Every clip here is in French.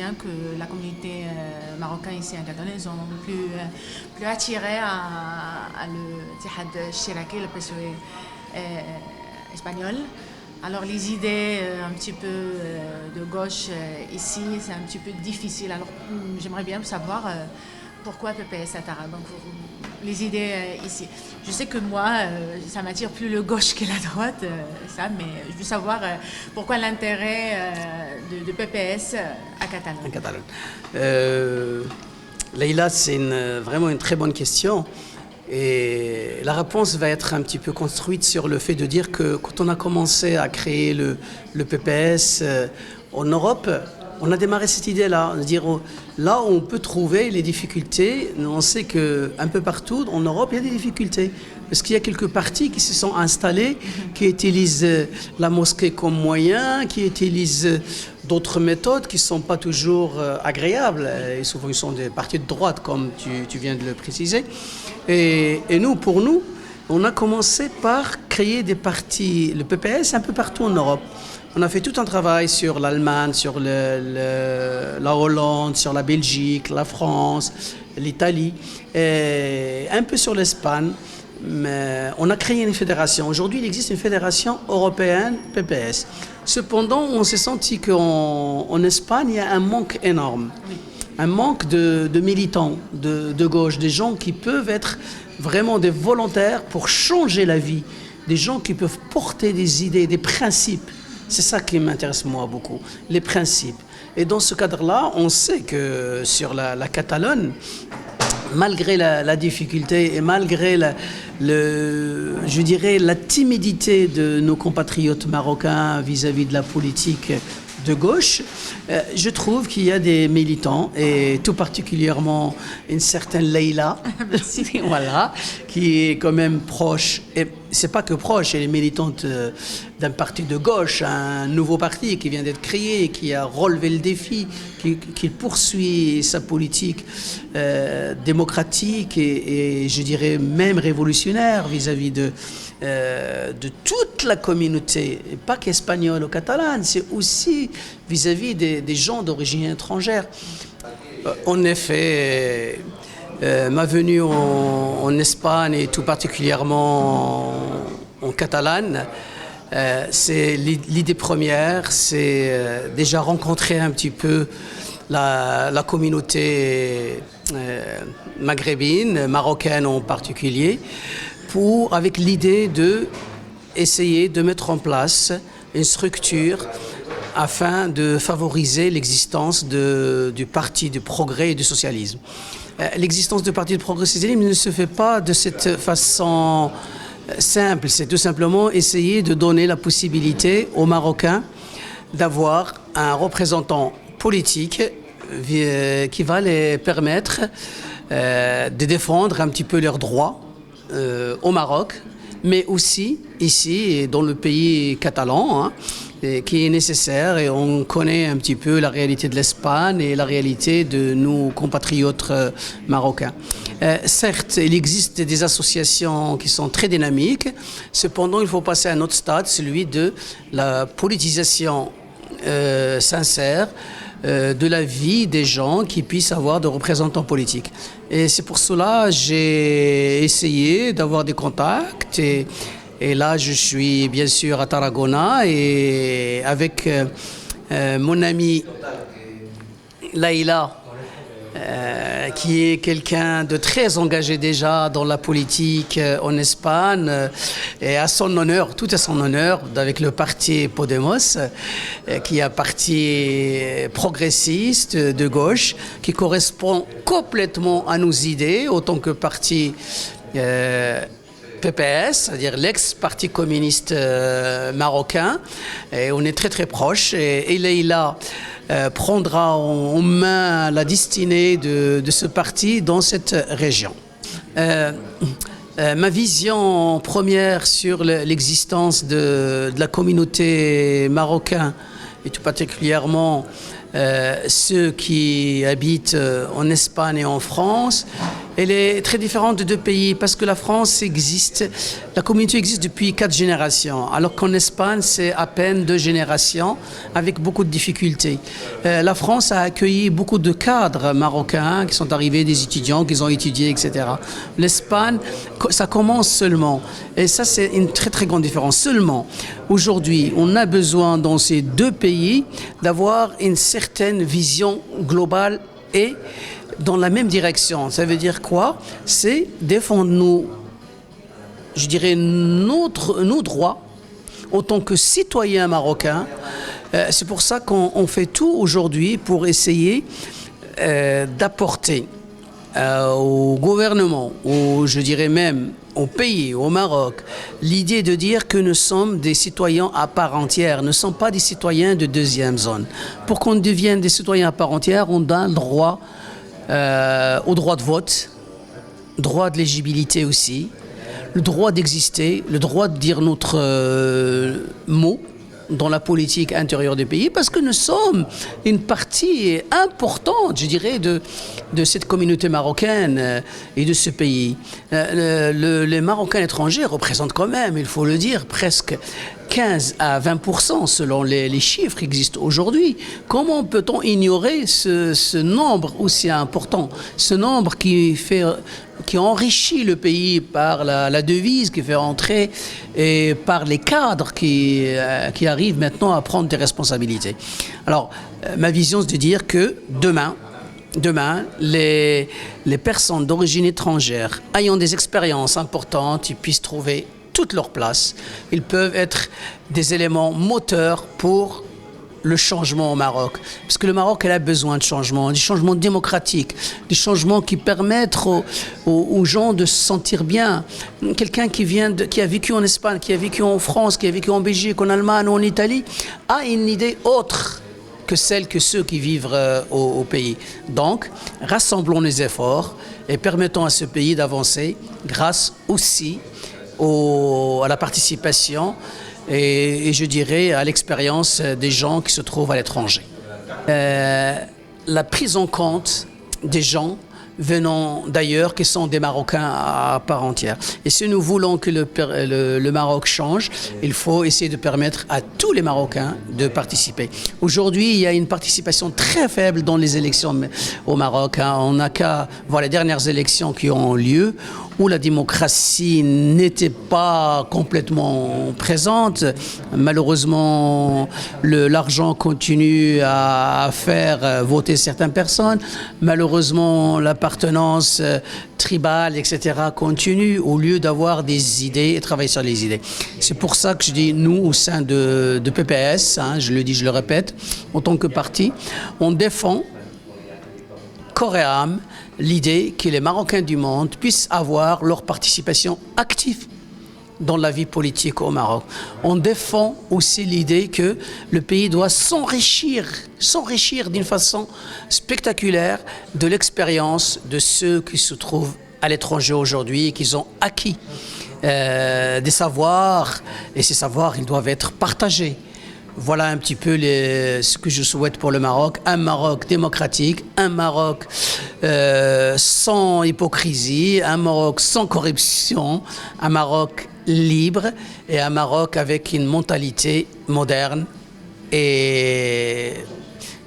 bien que la communauté marocaine ici en Catalogne sont plus attirés à le Chiraqué, le PSOE espagnol. Alors les idées un petit peu de gauche ici, c'est un petit peu difficile. Alors j'aimerais bien savoir pourquoi PPS Attara. Donc les idées ici. Je sais que moi, ça m'attire plus le gauche que la droite, ça, mais je veux savoir pourquoi l'intérêt de PPS à Catalogne. En Catalogne. Leïla, c'est vraiment une très bonne question. Et la réponse va être un petit peu construite sur le fait de dire que quand on a commencé à créer le PPS en Europe, on a démarré cette idée-là, de dire là où on peut trouver les difficultés, on sait qu'un peu partout en Europe, il y a des difficultés. Parce qu'il y a quelques partis qui se sont installés, qui utilisent la mosquée comme moyen, qui utilisent d'autres méthodes qui ne sont pas toujours agréables. Et souvent, ils sont des partis de droite, comme tu viens de le préciser. Et nous, pour nous, on a commencé par créer des partis, le PPS, un peu partout en Europe. On a fait tout un travail sur l'Allemagne, sur la Hollande, sur la Belgique, la France, l'Italie, et un peu sur l'Espagne. Mais on a créé une fédération. Aujourd'hui, il existe une fédération européenne PPS. Cependant, on s'est senti qu'en Espagne, il y a un manque énorme. Un manque de militants de gauche, des gens qui peuvent être vraiment des volontaires pour changer la vie, des gens qui peuvent porter des idées, des principes. C'est ça qui m'intéresse moi beaucoup, les principes. Et dans ce cadre-là, on sait que sur la Catalogne, malgré la difficulté et malgré je dirais la timidité de nos compatriotes marocains vis-à-vis de la politique de gauche, je trouve qu'il y a des militants, et tout particulièrement une certaine Leïla, voilà, qui est quand même proche, et c'est pas que proche, elle est militante d'un parti de gauche, un nouveau parti qui vient d'être créé, qui a relevé le défi, qui poursuit sa politique démocratique et je dirais même révolutionnaire vis-à-vis de toute la communauté, et pas qu'espagnole ou catalane, c'est aussi vis-à-vis des gens d'origine étrangère. En effet, ma venue en Espagne et tout particulièrement en Catalane, c'est l'idée première, c'est déjà rencontrer un petit peu la communauté maghrébine, marocaine en particulier, avec l'idée d'essayer de mettre en place une structure afin de favoriser l'existence du Parti du Progrès et du Socialisme. L'existence du Parti du Progrès et du Socialisme ne se fait pas de cette façon simple, c'est tout simplement essayer de donner la possibilité aux Marocains d'avoir un représentant politique qui va les permettre de défendre un petit peu leurs droits au Maroc, mais aussi ici dans le pays catalan, qui est nécessaire, et on connaît un petit peu la réalité de l'Espagne et la réalité de nos compatriotes marocains. Certes, il existe des associations qui sont très dynamiques, cependant il faut passer à un autre stade, celui de la politisation sincère de la vie des gens qui puissent avoir des représentants politiques. Et c'est pour cela que j'ai essayé d'avoir des contacts, et là je suis bien sûr à Tarragona, et avec mon ami Leïla, qui est quelqu'un de très engagé déjà dans la politique en Espagne, et à son honneur, tout à son honneur, avec le parti Podemos, qui est un parti progressiste de gauche, qui correspond complètement à nos idées, autant que parti PPS, c'est-à-dire l'ex-parti communiste marocain, et on est très très proches, et Leïla prendra en main la destinée de ce parti dans cette région. Ma vision première sur l'existence de la communauté marocaine, et tout particulièrement ceux qui habitent en Espagne et en France, elle est très différente de deux pays parce que la France existe, la communauté existe depuis 4 générations, alors qu'en Espagne, c'est à peine 2 générations avec beaucoup de difficultés. La France a accueilli beaucoup de cadres marocains qui sont arrivés, des étudiants qui ont étudié, etc. L'Espagne, ça commence seulement. Et ça, c'est une très, très grande différence. Seulement, aujourd'hui, on a besoin dans ces deux pays d'avoir une certaine vision globale et dans la même direction. Ça veut dire quoi? C'est défendre je dirais, nos droits en tant que citoyens marocains. C'est pour ça qu'on fait tout aujourd'hui pour essayer d'apporter au gouvernement, je dirais même au pays, au Maroc, l'idée de dire que nous sommes des citoyens à part entière, ne sommes pas des citoyens de deuxième zone. Pour qu'on devienne des citoyens à part entière, on donne droit au droit de vote, droit de l'éligibilité aussi, le droit d'exister, le droit de dire notre mot dans la politique intérieure du pays, parce que nous sommes une partie importante, je dirais, de cette communauté marocaine et de ce pays. Les Marocains étrangers représentent quand même, il faut le dire, presque 15 à 20% selon les chiffres qui existent aujourd'hui. Comment peut-on ignorer ce nombre aussi important, ce nombre qui enrichit le pays par la devise qui fait entrer et par les cadres qui arrivent maintenant à prendre des responsabilités. Alors, ma vision, c'est de dire que demain, les personnes d'origine étrangère ayant des expériences importantes, ils puissent trouver toute leur place. Ils peuvent être des éléments moteurs pour le changement au Maroc. Parce que le Maroc, elle a besoin de changements, des changements démocratiques, des changements qui permettent aux gens de se sentir bien. Quelqu'un qui a vécu en Espagne, qui a vécu en France, qui a vécu en Belgique, en Allemagne ou en Italie, a une idée autre que celle que ceux qui vivent au pays. Donc, rassemblons les efforts et permettons à ce pays d'avancer grâce aussi à la participation et je dirais à l'expérience des gens qui se trouvent à l'étranger. La prise en compte des gens venant d'ailleurs, qui sont des Marocains à part entière. Et si nous voulons que le Maroc change, il faut essayer de permettre à tous les Marocains de participer. Aujourd'hui, il y a une participation très faible dans les élections au Maroc. On n'a qu'à voir les dernières élections qui ont lieu, où la démocratie n'était pas complètement présente. Malheureusement, l'argent continue à faire voter certaines personnes. Malheureusement, l'appartenance tribale, etc., continue au lieu d'avoir des idées et travailler sur les idées. C'est pour ça que je dis, nous, au sein de PPS, je le dis, je le répète, en tant que parti, on défend corps et âme l'idée que les Marocains du monde puissent avoir leur participation active dans la vie politique au Maroc. On défend aussi l'idée que le pays doit s'enrichir d'une façon spectaculaire de l'expérience de ceux qui se trouvent à l'étranger aujourd'hui et qui ont acquis des savoirs, et ces savoirs, ils doivent être partagés. Voilà un petit peu ce que je souhaite pour le Maroc. Un Maroc démocratique, un Maroc sans hypocrisie, un Maroc sans corruption, un Maroc libre et un Maroc avec une mentalité moderne et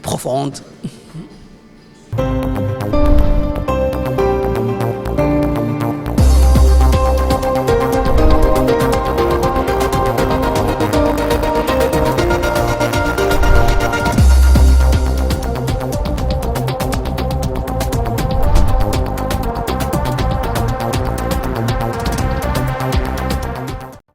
profonde.